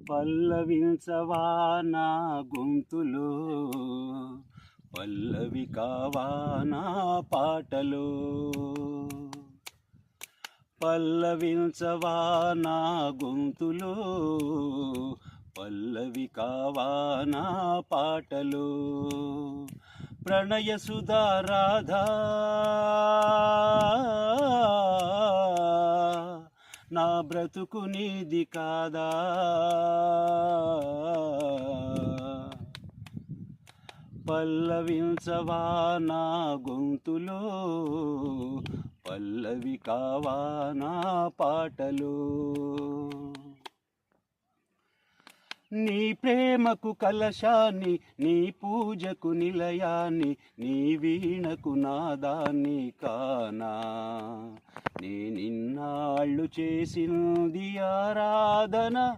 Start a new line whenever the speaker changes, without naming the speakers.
పల్లవించవా నా గొంతులో, పల్లవి కావా నా పాటలో. పల్లవించవా నా గొంతులో, పల్లవి కావా నా పాటలో. ప్రణయ సుధా రాధా నా బ్రతుకు నీది కాదా. పల్లవించవా నా గొంతులో, పల్లవి కావా నా పాటలో. నీ ప్రేమకు కలశాన్ని, నీ పూజకు నిలయాన్ని, నీ వీణకు నాదాన్ని కానా. నే నిన్నాళ్ళు చేసింది ఆరాధన,